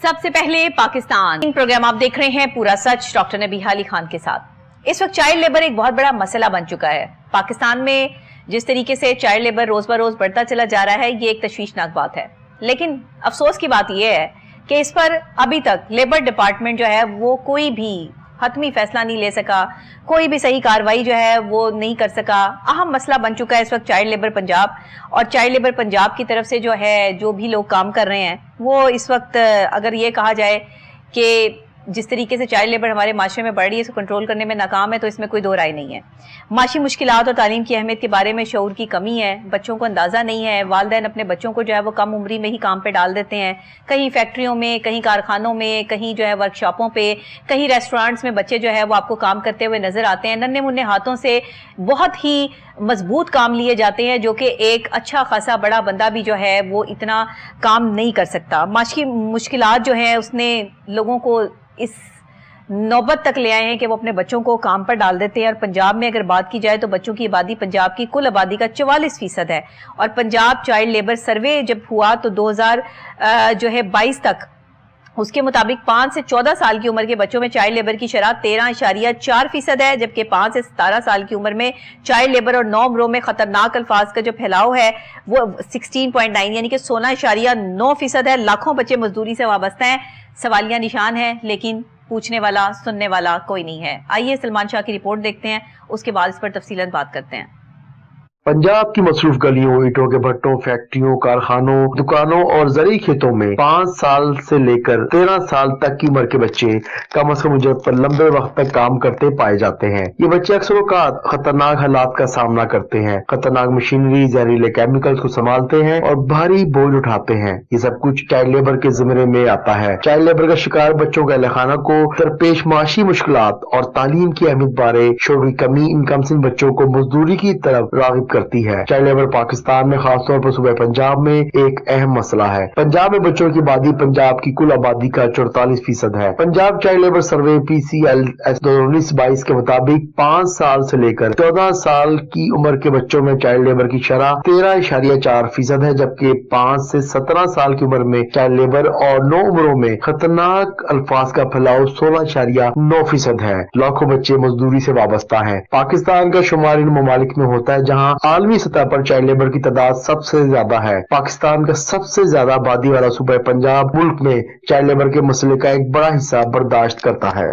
سب سے پہلے پاکستان پروگرام آپ دیکھ رہے ہیں پورا سچ ڈاکٹر نبیہہ علی خان کے ساتھ۔ اس وقت چائلڈ لیبر ایک بہت بڑا مسئلہ بن چکا ہے پاکستان میں۔ جس طریقے سے چائلڈ لیبر روز بروز بڑھتا چلا جا رہا ہے، یہ ایک تشویشناک بات ہے، لیکن افسوس کی بات یہ ہے کہ اس پر ابھی تک لیبر ڈپارٹمنٹ جو ہے وہ کوئی بھی حتمی فیصلہ نہیں لے سکا، کوئی بھی صحیح کاروائی جو ہے وہ نہیں کر سکا۔ اہم مسئلہ بن چکا ہے اس وقت چائلڈ لیبر پنجاب، اور چائلڈ لیبر پنجاب کی طرف سے جو ہے جو بھی لوگ کام کر رہے ہیں وہ اس وقت اگر یہ کہا جائے کہ جس طریقے سے چائلڈ لیبر ہمارے معاشرے میں بڑھ رہی ہے اس کو کنٹرول کرنے میں ناکام ہے، تو اس میں کوئی دو رائے نہیں ہے۔ معاشی مشکلات اور تعلیم کی اہمیت کے بارے میں شعور کی کمی ہے، بچوں کو اندازہ نہیں ہے، والدین اپنے بچوں کو جو ہے وہ کم عمری میں ہی کام پہ ڈال دیتے ہیں، کہیں فیکٹریوں میں، کہیں کارخانوں میں، کہیں جو ہے ورک شاپوں پہ، کہیں ریسٹورانٹس میں بچے جو ہے وہ آپ کو کام کرتے ہوئے نظر آتے ہیں۔ ننھے منھے ہاتھوں سے بہت ہی مضبوط کام لیے جاتے ہیں جو کہ ایک اچھا خاصا بڑا بندہ بھی جو ہے وہ اتنا کام نہیں کر سکتا۔ معاشی مشکلات جو ہیں اس نے لوگوں کو اس نوبت تک لے آئے ہیں کہ وہ اپنے بچوں کو کام پر ڈال دیتے ہیں۔ اور پنجاب میں اگر بات کی جائے تو بچوں کی آبادی پنجاب کی کل آبادی کا 44% ہے، اور پنجاب چائلڈ لیبر سروے جب ہوا تو 2022 تک اس کے مطابق 5 سے 14 سال کی عمر کے بچوں میں چائلڈ لیبر کی شرح 13.4% ہے، جبکہ 5 سے 17 سال کی عمر میں چائلڈ لیبر اور 9 عمروں میں خطرناک الفاظ کا جو پھیلاؤ ہے وہ 16.9 یعنی کہ 16.9% ہے۔ لاکھوں بچے مزدوری سے وابستہ ہیں۔ سوالیہ نشان ہے، لیکن پوچھنے والا سننے والا کوئی نہیں ہے۔ آئیے سلمان شاہ کی رپورٹ دیکھتے ہیں، اس کے بعد اس پر تفصیلاً بات کرتے ہیں۔ پنجاب کی مصروف گلیوں، اینٹوں کے بھٹوں، فیکٹریوں، کارخانوں، دکانوں اور زرعی کھیتوں میں 5 سال سے لے کر 13 سال تک کی عمر کے بچے کم از کم اجرت پر لمبے وقت تک کام کرتے پائے جاتے ہیں۔ یہ بچے اکثر اوقات خطرناک حالات کا سامنا کرتے ہیں، خطرناک مشینری، زہریلے کیمیکلز کو سنبھالتے ہیں اور بھاری بوجھ اٹھاتے ہیں۔ یہ سب کچھ چائلڈ لیبر کے زمرے میں آتا ہے۔ چائلڈ لیبر کا شکار بچوں کے اہل خانہ کو درپیش معاشی مشکلات اور تعلیم کی اہمیت بارے شعور کی کمی ان کمسن بچوں کو مزدوری کی طرف راغب کرتی ہے۔ چائلڈ لیبر پاکستان میں خاص طور پر صوبہ پنجاب میں ایک اہم مسئلہ ہے۔ پنجاب میں بچوں کی آبادی پنجاب کی کل آبادی کا 44% ہے۔ Punjab child labour survey PCLS 2019-22 کے مطابق 5 سال سے لے کر 14 سال کی عمر کے بچوں میں چائلڈ لیبر کی شرح 13.4% ہے، جبکہ 5 سے 17 سال کی عمر میں چائلڈ لیبر اور 9 عمروں میں خطرناک الفاظ کا پھیلاؤ 16.9% ہے۔ لاکھوں بچے مزدوری سے وابستہ ہیں۔ پاکستان کا شمار ان ممالک میں ہوتا ہے جہاں عالمی سطح پر چائلڈ لیبر کی تعداد سب سے زیادہ ہے۔ پاکستان کا سب سے زیادہ آبادی والا صوبہ پنجاب ملک میں چائلڈ لیبر کے مسئلے کا ایک بڑا حصہ برداشت کرتا ہے۔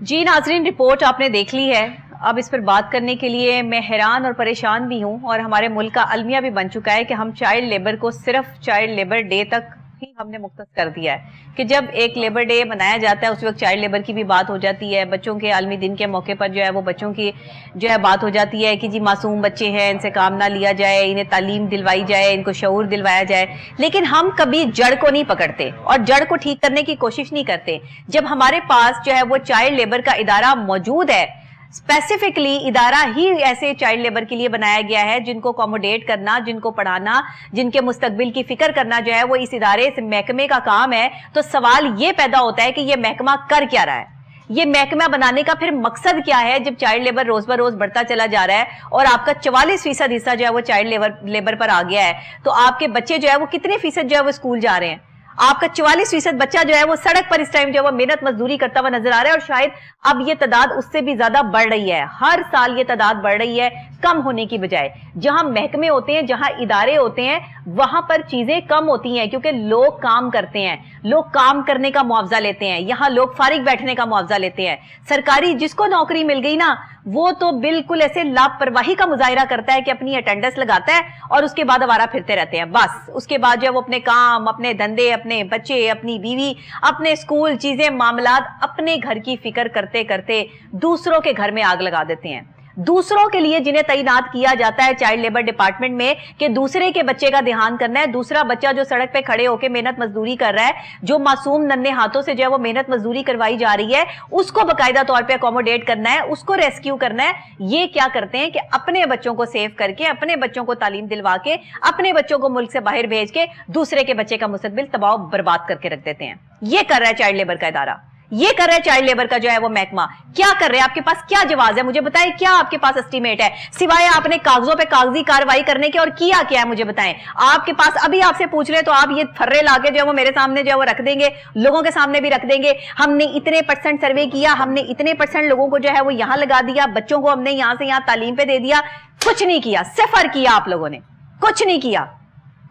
جی ناظرین، رپورٹ آپ نے دیکھ لی ہے۔ اب اس پر بات کرنے کے لیے میں حیران اور پریشان بھی ہوں، اور ہمارے ملک کا المیہ بھی بن چکا ہے کہ ہم چائلڈ لیبر کو صرف چائلڈ لیبر ڈے تک ہی ہم نے مختص کر دیا ہے کہ جب ایک لیبر ڈے منایا جاتا ہے اس وقت چائلڈ لیبر کی بھی بات ہو جاتی ہے۔ بچوں کے عالمی دن کے موقع پر جو ہے وہ بچوں کی جو ہے بات ہو جاتی ہے کہ جی معصوم بچے ہیں، ان سے کام نہ لیا جائے، انہیں تعلیم دلوائی جائے، ان کو شعور دلوایا جائے، لیکن ہم کبھی جڑ کو نہیں پکڑتے اور جڑ کو ٹھیک کرنے کی کوشش نہیں کرتے۔ جب ہمارے پاس جو ہے وہ چائلڈ لیبر کا ادارہ موجود ہے، اسپیسیفکلی ادارہ ہی ایسے چائلڈ لیبر کے لیے بنایا گیا ہے جن کو اکوموڈیٹ کرنا، جن کو پڑھانا، جن کے مستقبل کی فکر کرنا جو ہے وہ اس ادارے اس محکمے کا کام ہے، تو سوال یہ پیدا ہوتا ہے کہ یہ محکمہ کر کیا رہا ہے؟ یہ محکمہ بنانے کا پھر مقصد کیا ہے جب چائلڈ لیبر روز بروز بڑھتا چلا جا رہا ہے اور آپ کا 44% حصہ جو ہے وہ چائلڈ لیبر پر آ گیا ہے؟ تو آپ کے بچے جو ہے وہ کتنے فیصد جو ہے وہ اسکول جا رہے ہیں؟ آپ کا 44% بچہ جو ہے وہ سڑک پر اس ٹائم جو ہے وہ محنت مزدوری کرتا ہوا نظر آ رہا ہے، اور شاید اب یہ تعداد اس سے بھی زیادہ بڑھ رہی ہے۔ ہر سال یہ تعداد بڑھ رہی ہے، کم ہونے کی بجائے۔ جہاں محکمے ہوتے ہیں، جہاں ادارے ہوتے ہیں، وہاں پر چیزیں کم ہوتی ہیں کیونکہ لوگ کام کرتے ہیں، لوگ کام کرنے کا معاوضہ لیتے ہیں۔ یہاں لوگ فارغ بیٹھنے کا معاوضہ لیتے ہیں۔ سرکاری جس کو نوکری مل گئی نا، وہ تو بالکل ایسے لاپرواہی کا مظاہرہ کرتا ہے کہ اپنی اٹینڈنس لگاتا ہے اور اس کے بعد آوارہ پھرتے رہتے ہیں۔ بس اس کے بعد جو ہے وہ اپنے کام، اپنے دھندے، اپنے بچے، اپنی بیوی، اپنے اسکول، چیزیں، معاملات، اپنے گھر کی فکر کرتے کرتے دوسروں کے گھر میں آگ لگا دیتے ہیں۔ دوسروں کے لیے جنہیں تعینات کیا جاتا ہے چائلڈ لیبر ڈپارٹمنٹ میں کہ دوسرے کے بچے کا دھیان کرنا ہے، دوسرا بچہ جو سڑک پہ کھڑے ہو کے محنت مزدوری کر رہا ہے، جو معصوم ننھے ہاتھوں سے جو ہے وہ محنت مزدوری کروائی جا رہی ہے، اس کو باقاعدہ طور پہ اکوموڈیٹ کرنا ہے، اس کو ریسکیو کرنا ہے۔ یہ کیا کرتے ہیں کہ اپنے بچوں کو سیو کر کے، اپنے بچوں کو تعلیم دلوا کے، اپنے بچوں کو ملک سے باہر بھیج کے دوسرے کے بچے کا مستقبل تباہ و برباد کر کے رکھ دیتے ہیں۔ یہ کر رہا ہے چائلڈ لیبر کا ادارہ۔ یہ کر رہا ہے چائلڈ لیبر کا جو ہے وہ محکمہ. کیا کر رہے ہیں؟ آپ کے پاس کیا جواز ہے؟ مجھے بتائیں کیا آپ کے پاس اسٹیمیٹ ہے سوائے آپ نے کاغذوں پہ کاغذی کاروائی کرنے کے؟ اور کیا ہے مجھے بتائیں. آپ کے پاس ابھی آپ سے پوچھ لیں تو آپ یہ پھرے لا کے جو ہے وہ میرے سامنے جو ہے وہ رکھ دیں گے, لوگوں کے سامنے بھی رکھ دیں گے. ہم نے اتنے % سروے کیا, ہم نے اتنے % لوگوں کو جو ہے وہ یہاں لگا دیا, بچوں کو ہم نے یہاں سے یہاں تعلیم پہ دے دیا. کچھ نہیں کیا, صفر کیا آپ لوگوں نے, کچھ نہیں کیا.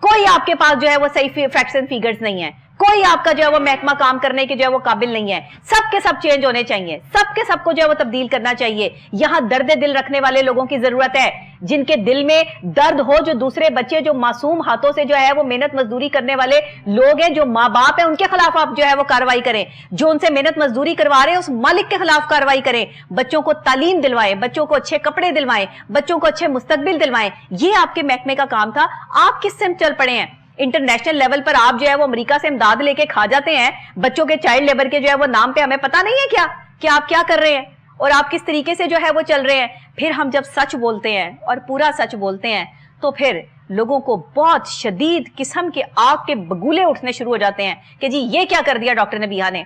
کوئی آپ کے پاس جو ہے وہ صحیح فیکٹس اینڈ فیگرز نہیں ہے. کوئی آپ کا جو ہے وہ محکمہ کام کرنے کے جو ہے وہ قابل نہیں ہے. سب کے سب چینج ہونے چاہیے, سب کے سب کو جو ہے وہ تبدیل کرنا چاہیے. یہاں درد دل رکھنے والے لوگوں کی ضرورت ہے, جن کے دل میں درد ہو, جو دوسرے بچے جو معصوم ہاتھوں سے جو ہے وہ محنت مزدوری کرنے والے لوگ ہیں, جو ماں باپ ہیں, ان کے خلاف آپ جو ہے وہ کاروائی کریں. جو ان سے محنت مزدوری کروا رہے ہیں اس مالک کے خلاف کاروائی کریں. بچوں کو تعلیم دلوائیں, بچوں کو اچھے کپڑے دلوائیں, بچوں کو اچھے مستقبل دلوائیں. یہ آپ کے محکمے کا کام تھا. آپ کس سے چل پڑے ہیں؟ انٹرنیشنل لیول پر آپ جو ہے وہ امریکہ سے امداد لے کے کھا جاتے ہیں بچوں کے چائلڈ لیبر کے جو ہے وہ نام پہ. ہمیں پتا نہیں ہے کیا کہ آپ کیا کر رہے ہیں اور آپ کس طریقے سے جو ہے وہ چل رہے ہیں. پھر ہم جب سچ بولتے ہیں اور پورا سچ بولتے ہیں تو پھر لوگوں کو بہت شدید قسم کے آگ کے بگولے اٹھنے شروع ہو جاتے ہیں کہ جی یہ کیا کر دیا ڈاکٹر نبیہہ نے.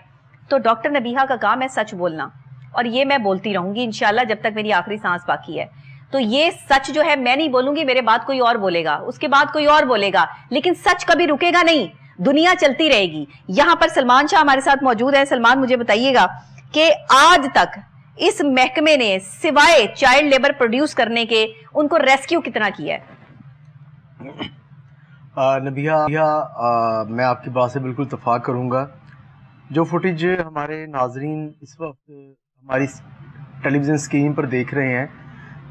تو ڈاکٹر نبیہہ کا کام ہے سچ بولنا, اور یہ میں بولتی رہوں گی انشاءاللہ جب تک میری آخری سانس باقی ہے. تو یہ سچ جو ہے میں نہیں بولوں گی, میرے بعد کوئی اور بولے گا, اس کے بعد کوئی اور بولے گا, لیکن سچ کبھی رکے گا نہیں. دنیا چلتی رہے گی. یہاں پر سلمان شاہ ہمارے ساتھ موجود ہے. سلمان مجھے بتائیے گا کہ آج تک اس محکمے نے سوائے چائلڈ لیبر پروڈیوس کرنے کے ان کو ریسکیو کتنا کیا ہے؟ نبیہہ, میں آپ کی بات سے بالکل اتفاق کروں گا. جو فوٹیج ہمارے ناظرین اس وقت ہماری ٹیلی ویژن اسکرین پر دیکھ رہے ہیں,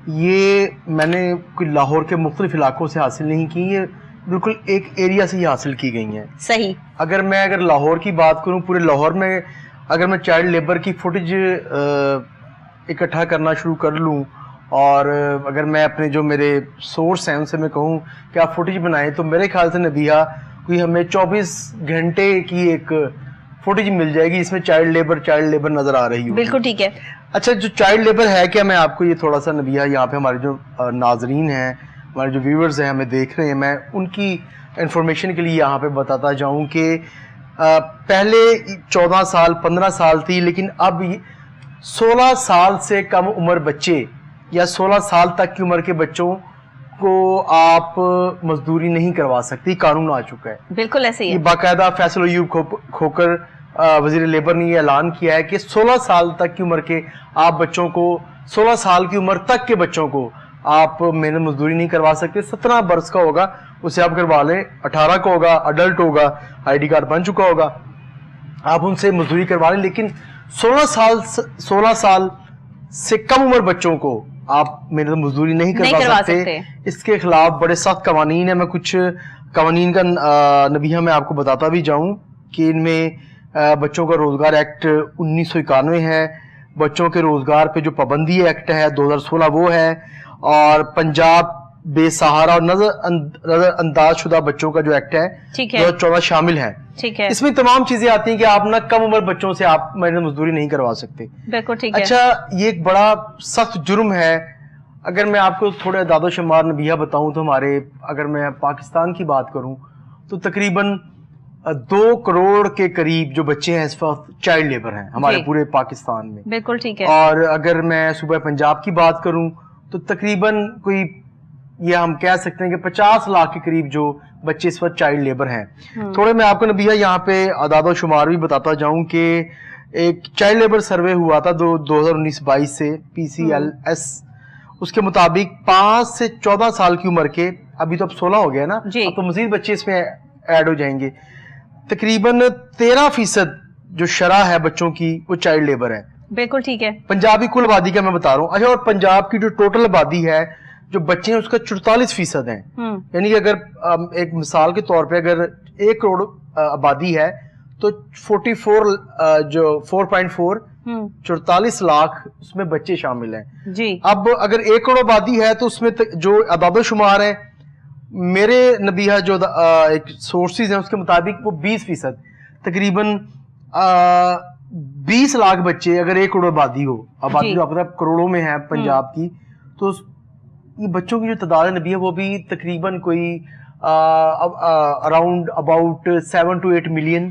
یہ میں نے کوئی لاہور کے مختلف علاقوں سے حاصل نہیں کی, یہ بالکل ایک ایریا سے ہی حاصل کی گئی ہیں. صحیح. اگر لاہور کی بات کروں, پورے لاہور میں اگر میں چائلڈ لیبر کی فوٹیج اکٹھا کرنا شروع کر لوں, اور اگر میں اپنے جو میرے سورس ہیں ان سے میں کہوں کہ آپ فوٹیج بنائیں, تو میرے خیال سے نبیہہ کوئی ہمیں 24 گھنٹے کی ایک فوٹیج مل جائے گی اس میں چائلڈ لیبر نظر آ رہی ہوگی. بالکل ٹھیک ہے. اچھا, جو چائلڈ لیبر ہے کیا, میں آپ کو یہ تھوڑا سا نبیہہ یہاں پہ ہمارے جو ناظرین ہیں, ہمارے جو ویورز ہیں ہمیں دیکھ رہے ہیں, میں ان کی انفارمیشن کے لیے یہاں پہ بتاتا جاؤں کہ پہلے 14 سال 15 سال تھی, لیکن اب 16 سال سے کم عمر بچے یا 16 سال تک کی عمر کے بچوں کو آپ مزدوری نہیں کروا سکتی, قانون آ چکا ہے. بالکل ایسے ہی. باقاعدہ فیصل ایوب کھوکر وزیر لیبر نے یہ اعلان کیا ہے کہ 16 سال تک کی عمر کے آپ بچوں کو, 16 سال کی عمر تک کے بچوں کو آپ محنت مزدوری نہیں کروا سکتے. 17 برس کا ہوگا اسے آپ کروا لیں, 18 کا ہوگا, اڈلٹ ہوگا, آئی ڈی کارڈ بن چکا ہوگا, آپ ان سے مزدوری کروا لیں. لیکن 16 سال سے کم عمر بچوں کو آپ محنت مزدوری نہیں کروا سکتے. اس کے خلاف بڑے سخت قوانین ہیں. میں کچھ قوانین کا نبیہہ میں آپ کو بتاتا بھی جاؤں کہ ان میں بچوں کا روزگار ایکٹ 1991 ہے, بچوں کے روزگار پہ جو پابندی ایکٹ ہے 2016 وہ ہے, اور پنجاب بے سہارا اور نظر انداز شدہ بچوں کا جو ایکٹ ہے 2014 شامل ہے. اس میں تمام چیزیں آتی ہیں کہ آپ نہ کم عمر بچوں سے آپ محنت مزدوری نہیں کروا سکتے. اچھا, یہ ایک بڑا سخت جرم ہے. اگر میں آپ کو تھوڑے اعداد و شمار نبیہہ بتاؤں تو ہمارے, اگر میں پاکستان کی بات کروں تو تقریباً 2 کروڑ کے قریب جو بچے ہیں اس وقت چائلڈ لیبر ہیں ہمارے پورے پاکستان میں. بالکل ٹھیک ہے. اور اگر میں صوبہ پنجاب کی بات کروں تو تقریباً کوئی یہ ہم کہہ سکتے ہیں کہ 50 لاکھ کے قریب جو بچے اس وقت چائلڈ لیبر ہیں. تھوڑے میں آپ کو نبیہہ یہاں پہ اعداد و شمار بھی بتاتا جاؤں کہ ایک چائلڈ لیبر سروے ہوا تھا 2019-22 سے PCLS, اس کے مطابق 5 سے 14 سال کی عمر کے, ابھی تو اب 16 ہو گیا نا, اب تو مزید بچے اس میں ایڈ ہو جائیں گے, تقریباً 13% جو شرح ہے بچوں کی وہ چائلڈ لیبر ہے. بالکل ٹھیک ہے. پنجابی کل آبادی کا میں بتا رہا ہوں. اچھا, اور پنجاب کی جو ٹوٹل آبادی ہے جو بچے ہیں اس کا 44% ہیں. یعنی کہ اگر ایک مثال کے طور پہ اگر 1 کروڑ آبادی ہے تو 4.4 44 لاکھ اس میں بچے شامل ہیں. جی. اب اگر 1 کروڑ آبادی ہے تو اس میں جو اعداد و شمار ہیں میرے نبیہہ جو ایک سورسز ہیں اس کے مطابق وہ 20%, تقریباً 20 لاکھ بچے اگر 1 کروڑ آبادی ہو, آبادی جو آپ کروڑوں میں ہے پنجاب کی, تو یہ بچوں کی جو تعداد ہے نبیہہ وہ بھی تقریباً کوئی اراؤنڈ اباؤٹ 7 to 8 ملین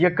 1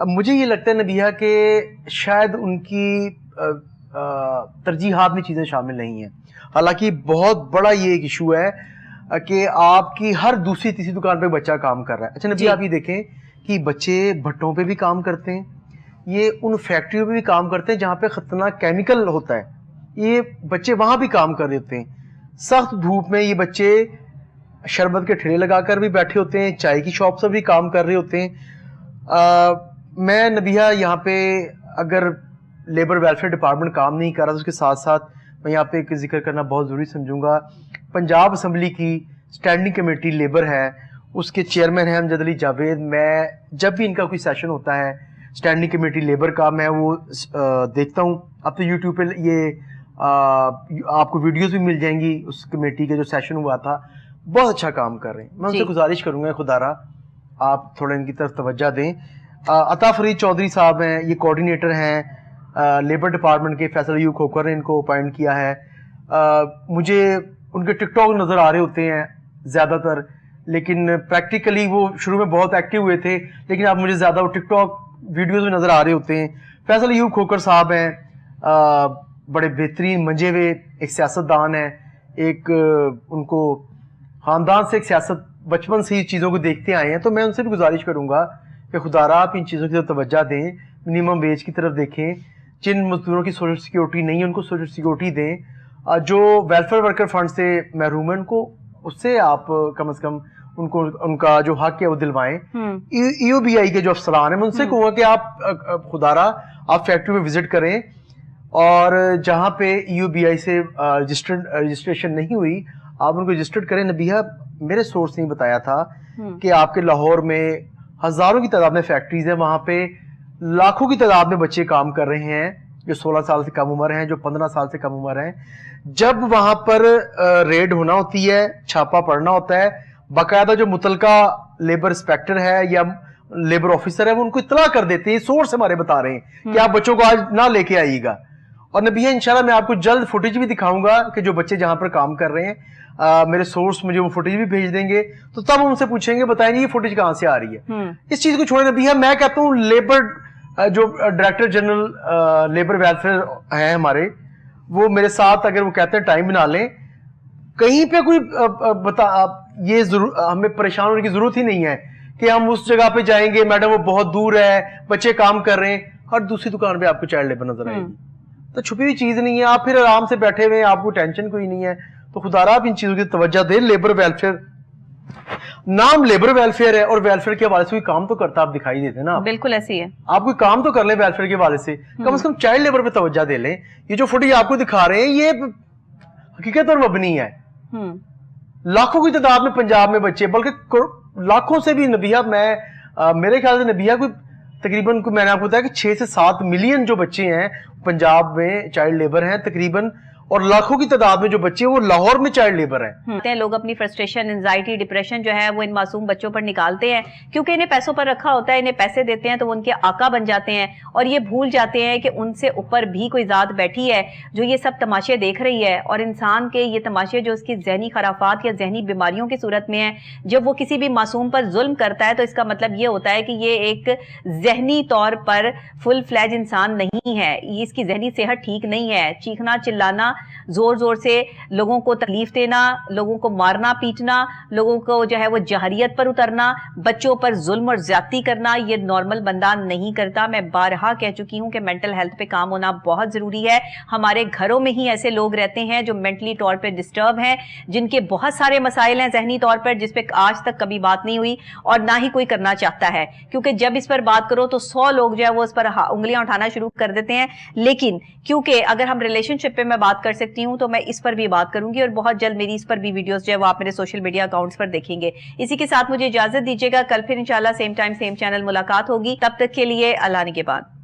اب مجھے یہ لگتا ہے نبیہ کہ شاید ان کی ترجیحات میں چیزیں شامل نہیں ہیں. حالانکہ بہت بڑا یہ ایک ایشو ہے کہ آپ کی ہر دوسری تیسری دکان پہ بچہ کام کر رہا ہے. اچھا نبی آپ یہ دیکھیں کہ بچے بھٹوں پہ بھی کام کرتے ہیں, یہ ان فیکٹریوں پہ بھی کام کرتے ہیں جہاں پہ خطرناک کیمیکل ہوتا ہے, یہ بچے وہاں بھی کام کر رہے ہوتے ہیں. سخت دھوپ میں یہ بچے شربت کے ٹھیلے لگا کر بھی بیٹھے ہوتے ہیں, چائے کی شاپ سے بھی کام کر رہے ہوتے ہیں. میں نبیہ یہاں پہ اگر لیبر ویلفیئر ڈپارٹمنٹ کام نہیں کر رہا تو اس کے ساتھ ساتھ میں یہاں پہ ایک ذکر کرنا بہت ضروری سمجھوں گا. پنجاب اسمبلی کی اسٹینڈنگ کمیٹی لیبر ہے, اس کے چیئرمین ہیں امجد علی جاوید. میں جب بھی ان کا کوئی سیشن ہوتا ہے اسٹینڈنگ کمیٹی لیبر کا, میں وہ دیکھتا ہوں. اب تو یوٹیوب پہ یہ آپ کو ویڈیوز بھی مل جائیں گی اس کمیٹی کے جو سیشن ہوا تھا. بہت اچھا کام کر رہے ہیں. میں ان سے گزارش کروں گا خدا را آپ تھوڑا ان کی طرف توجہ دیں. عطا فرید چودھری صاحب ہیں, یہ کوآرڈینیٹر ہیں لیبر ڈپارٹمنٹ کے. فیصل ایوب کھوکھر نے ان کو اپائنٹ کیا ہے. مجھے ان کے ٹک ٹاک نظر آ رہے ہوتے ہیں زیادہ تر, لیکن پریکٹیکلی وہ شروع میں بہت ایکٹیو ہوئے تھے, لیکن اب مجھے زیادہ وہ ٹک ٹاک ویڈیوز میں نظر آ رہے ہوتے ہیں. فیصل ایوب کھوکھر صاحب ہیں, بڑے بہترین منجے ہوئے ایک سیاستدان ہیں, ایک ان کو خاندان سے ایک سیاست بچپن سے ہی چیزوں کو دیکھتے آئے ہیں. تو میں ان سے بھی گزارش کروں گا کہ خدا را آپ ان چیزوں کی طرف توجہ دیں, منیمم ویج کی طرف دیکھیں. جن مزدوروں کی سوشل سیکیورٹی نہیں ہے ان کو سوشل سیکیورٹی دیں. جو ویلفیئر ورکر فنڈ سے محروم ہیں ان کو اس سے آپ کم از کم ان کو ان کا جو حق ہے وہ دلوائیں. ای او بی آئی کے جو افسران ہیں میں ان سے کہوں گا کہ آپ خدا را آپ فیکٹری میں وزٹ کریں, اور جہاں پہ ای او بی آئی سے رجسٹریشن نہیں ہوئی آپ ان کو رجسٹرڈ کریں. نبیہ میرے سورس نے بتایا تھا کہ آپ کے لاہور میں ہزاروں کی تعداد میں فیکٹریز ہیں, وہاں پہ لاکھوں کی تعداد میں بچے کام کر رہے ہیں جو 16 سال سے کم عمر ہیں, جو 15 سال سے کم عمر ہیں. جب وہاں پر ریڈ ہونا ہوتی ہے, چھاپا پڑنا ہوتا ہے, باقاعدہ جو متعلقہ لیبر انسپیکٹر ہے یا لیبر آفیسر ہے وہ ان کو اطلاع کر دیتے ہیں. سورس ہمارے بتا رہے ہیں کہ آپ بچوں کو آج نہ لے کے آئیے گا. اور نبیہ انشاءاللہ میں آپ کو جلد فوٹیج بھی دکھاؤں گا کہ جو بچے جہاں پر کام کر رہے ہیں, میرے سورس مجھے وہ فوٹیج بھی بھیج دیں گے, تو تب ہم ان سے پوچھیں گے بتائیں گے یہ فوٹیج کہاں سے آ رہی ہے. اس چیز کو چھوڑے نبیہ, میں کہتا ہوں لیبر جو ڈائریکٹر جنرل لیبر ویلفیئر ہیں ہمارے, وہ میرے ساتھ اگر وہ کہتے ہیں ٹائم بنا لیں, کہیں پہ کوئی یہ ہمیں پریشان ہونے کی ضرورت ہی نہیں ہے کہ ہم اس جگہ پہ جائیں گے میڈم وہ بہت دور ہے, بچے کام کر رہے ہیں. ہر دوسری دکان پہ آپ کو چائلڈ لیبر نظر آئے گی, تو چھپی ہوئی چیز نہیں ہے. آپ پھر آرام سے بیٹھے ہوئے, آپ کو ٹینشن کوئی نہیں ہے. تو خدا را آپ ان چیزوں کی توجہ دیں. لیبر ویلفیئر نام لیبر ویلفیئر ہے اور ویلفیئر کے حوالے سے کوئی کام تو کرتا آپ دکھائی دیتے نا. بالکل ایسی ہے, آپ کوئی کام تو کر لیں ویلفیئر کے حوالے سے, کم از کم چائلڈ لیبر پہ توجہ دے لیں. یہ جو فوٹیج آپ کو دکھا رہے ہیں یہ حقیقت اور مبنی ہے. لاکھوں کی تعداد میں پنجاب میں بچے, بلکہ لاکھوں سے بھی نبیہ, میں میرے خیال سے نبیہ کوئی تقریباً میں نے آپ کو بتایا کہ 6 سے 7 ملین جو بچے ہیں پنجاب میں چائلڈ لیبر ہیں تقریباً, اور لاکھوں کی تعداد میں جو بچے وہ لاہور میں چائلڈ لیبر ہیں. لوگ اپنی فرسٹریشن, انزائٹی, ڈپریشن جو ہے وہ ان معصوم بچوں پر نکالتے ہیں کیونکہ انہیں پیسوں پر رکھا ہوتا ہے, انہیں پیسے دیتے ہیں تو وہ ان کے آقا بن جاتے ہیں, اور یہ بھول جاتے ہیں کہ ان سے اوپر بھی کوئی ذات بیٹھی ہے جو یہ سب تماشے دیکھ رہی ہے. اور انسان کے یہ تماشے جو اس کی ذہنی خرافات یا ذہنی بیماریوں کی صورت میں ہیں, جب وہ کسی بھی معصوم پر ظلم کرتا ہے تو اس کا مطلب یہ ہوتا ہے کہ یہ ایک ذہنی طور پر فل فلیج انسان نہیں ہے, اس کی ذہنی صحت ٹھیک نہیں ہے. چیخنا چلانا, زور زور سے لوگوں کو تکلیف دینا, لوگوں کو مارنا پیٹنا, لوگوں کو جو ہے وہ جہریت پر اترنا, بچوں پر ظلم اور زیادتی کرنا, یہ نارمل بندہ نہیں کرتا. میں بارہا کہہ چکی ہوں کہ مینٹل ہیلتھ پہ کام ہونا بہت ضروری ہے. ہمارے گھروں میں ہی ایسے لوگ رہتے ہیں جو مینٹلی طور پہ ڈسٹرب ہیں, جن کے بہت سارے مسائل ہیں ذہنی طور پر, جس پہ آج تک کبھی بات نہیں ہوئی اور نہ ہی کوئی کرنا چاہتا ہے, کیونکہ جب اس پر بات کرو تو 100 لوگ جو ہے وہ اس پر انگلیاں اٹھانا شروع کر دیتے ہیں. لیکن کیونکہ اگر ہم ریلیشن شپ پہ میں بات کر سکتی ہوں تو میں اس پر بھی بات کروں گی, اور بہت جلد میری اس پر بھی ویڈیوز جو ہے وہ آپ میرے سوشل میڈیا اکاؤنٹس پر دیکھیں گے. اسی کے ساتھ مجھے اجازت دیجیے گا, کل پھر انشاءاللہ سیم ٹائم سیم چینل ملاقات ہوگی. تب تک کے لیے اللہ نے کے بعد.